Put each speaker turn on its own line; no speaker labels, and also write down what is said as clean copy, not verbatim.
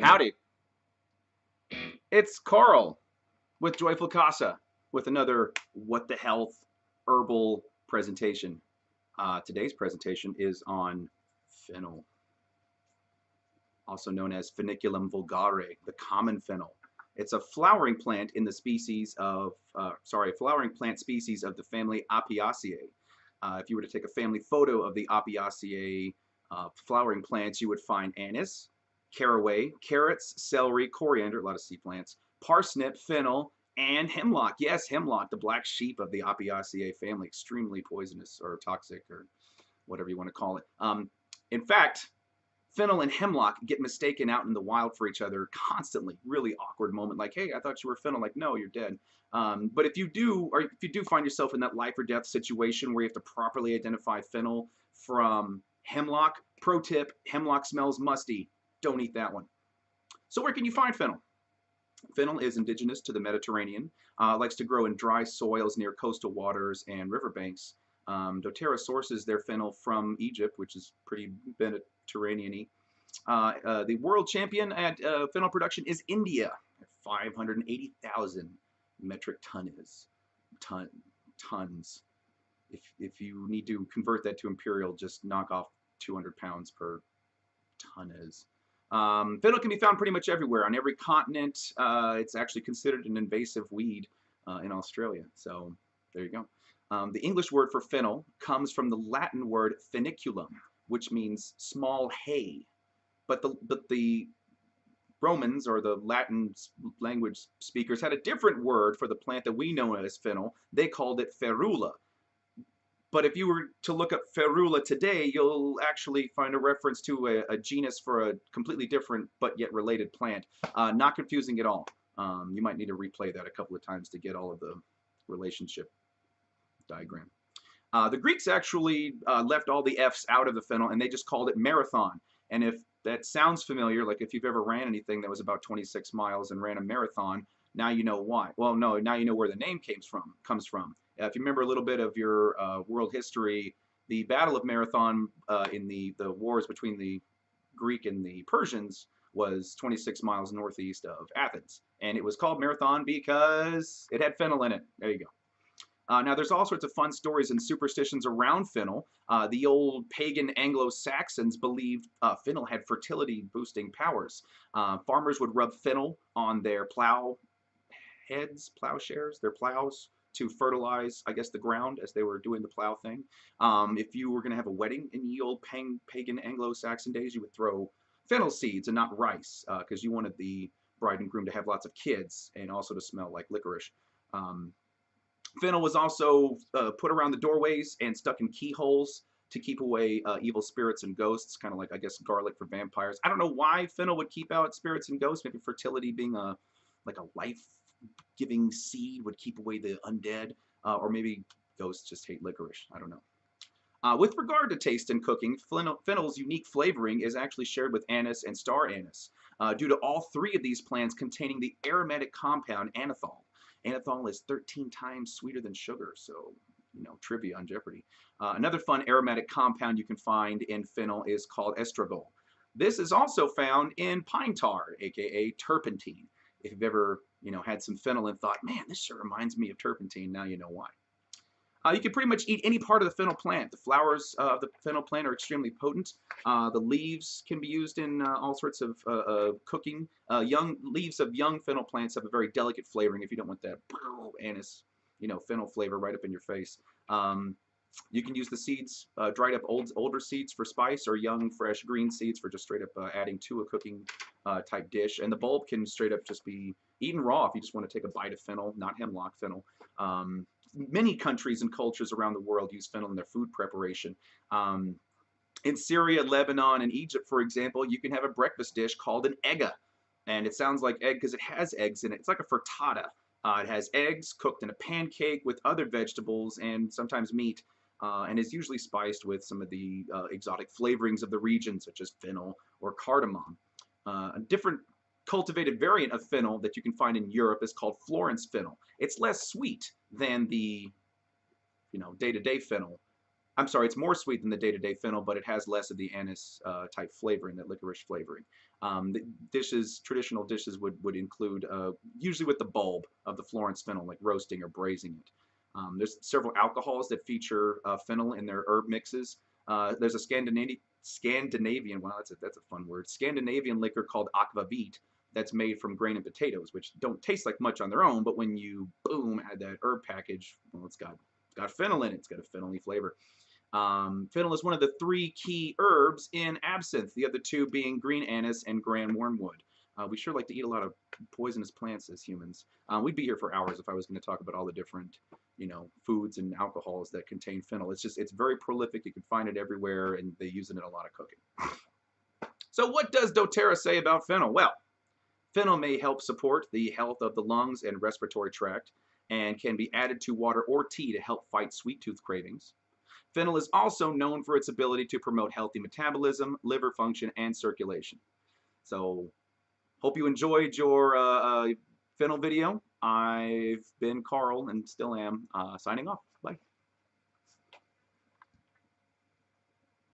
Howdy, it's Karl with Joyful Casa with another What the Health herbal presentation. Today's presentation is on fennel, also known as Feniculum vulgare, the common fennel. It's a flowering plant in the species of, flowering plant species of the family Apiaceae. If you were to take a family photo of the Apiaceae flowering plants, you would find anise, caraway, carrots, celery, coriander, a lot of sea plants, parsnip, fennel, and hemlock. Yes, hemlock, the black sheep of the Apiaceae family, extremely poisonous or toxic or whatever you want to call it. In fact, fennel and hemlock get mistaken out in the wild for each other constantly. Really awkward moment, like, hey, I thought you were fennel. Like, no, you're dead. But if you do find yourself in that life or death situation where you have to properly identify fennel from hemlock, pro tip: hemlock smells musty. Don't eat that one. So where can you find fennel? Fennel is indigenous to the Mediterranean. Likes to grow in dry soils near coastal waters and riverbanks. doTERRA sources their fennel from Egypt, which is pretty Mediterranean-y. The world champion at fennel production is India, at 580,000 metric tons. If you need to convert that to imperial, just knock off 200 pounds per ton is. Fennel can be found pretty much everywhere, on every continent. It's actually considered an invasive weed in Australia. So there you go. The English word for fennel comes from the Latin word feniculum, which means small hay. But the Romans, or the Latin language speakers, had a different word for the plant that we know as fennel. They called it ferula. But if you were to look up ferula today, you'll actually find a reference to a genus for a completely different but yet related plant. Not confusing at all. You might need to replay that a couple of times to get all of the relationship diagram. The Greeks actually left all the F's out of the fennel, and they just called it marathon. And if that sounds familiar, like if you've ever ran anything that was about 26 miles and ran a marathon, now you know why. Well, no, now you know where the name comes from. If you remember a little bit of your world history, the Battle of Marathon in the wars between the Greek and the Persians was 26 miles northeast of Athens. And it was called Marathon because it had fennel in it. There you go. Now, there's all sorts of fun stories and superstitions around fennel. The old pagan Anglo-Saxons believed fennel had fertility-boosting powers. Farmers would rub fennel on their plowshares, their plows, to fertilize, I guess, the ground as they were doing the plow thing. If you were going to have a wedding in the old pagan Anglo-Saxon days, you would throw fennel seeds and not rice, because you wanted the bride and groom to have lots of kids and also to smell like licorice. Fennel was also put around the doorways and stuck in keyholes to keep away evil spirits and ghosts, kind of like, I guess, garlic for vampires. I don't know why fennel would keep out spirits and ghosts. Maybe fertility being like a life-giving seed would keep away the undead, or maybe ghosts just hate licorice. I don't know. With regard to taste and cooking, fennel's unique flavoring is actually shared with anise and star anise, due to all three of these plants containing the aromatic compound anethol. Anethol is 13 times sweeter than sugar, so, you know, trivia on Jeopardy. Another fun aromatic compound you can find in fennel is called estragol. This is also found in pine tar, aka turpentine. If you've ever, had some fennel and thought, man, this sure reminds me of turpentine, now you know why. You can pretty much eat any part of the fennel plant. The flowers of the fennel plant are extremely potent. The leaves can be used in all sorts of cooking. Young leaves of young fennel plants have a very delicate flavoring if you don't want that anise, fennel flavor right up in your face. You can use the seeds, dried up older seeds for spice, or young, fresh green seeds for just straight up adding to a cooking type dish. And the bulb can straight up just be eaten raw if you just want to take a bite of fennel, not hemlock, fennel. Many countries and cultures around the world use fennel in their food preparation. In Syria, Lebanon, and Egypt, for example, you can have a breakfast dish called an egga. And it sounds like egg because it has eggs in it. It's like a frittata. It has eggs cooked in a pancake with other vegetables and sometimes meat, and is usually spiced with some of the exotic flavorings of the region, such as fennel or cardamom. A different cultivated variant of fennel that you can find in Europe is called Florence fennel. It's less sweet than the day-to-day fennel. I'm sorry, it's more sweet than the day-to-day fennel, but it has less of the anise type flavoring, that licorice flavoring. The traditional dishes would include, usually with the bulb of the Florence fennel, like roasting or braising it. There's several alcohols that feature fennel in their herb mixes. There's a Scandinavian, wow, that's a fun word, Scandinavian liquor called aquavit that's made from grain and potatoes, which don't taste like much on their own, but when you, boom, add that herb package, well, it's got fennel in it. It's got a fennel-y flavor. Fennel is one of the three key herbs in absinthe, the other two being green anise and grand wormwood. We sure like to eat a lot of poisonous plants as humans. We'd be here for hours if I was going to talk about all the different, foods and alcohols that contain fennel. It's very prolific. You can find it everywhere, and they use it in a lot of cooking. So what does doTERRA say about fennel? Well, fennel may help support the health of the lungs and respiratory tract and can be added to water or tea to help fight sweet tooth cravings. Fennel is also known for its ability to promote healthy metabolism, liver function, and circulation. So, hope you enjoyed your fennel video. I've been Karl and still am, signing off. Bye.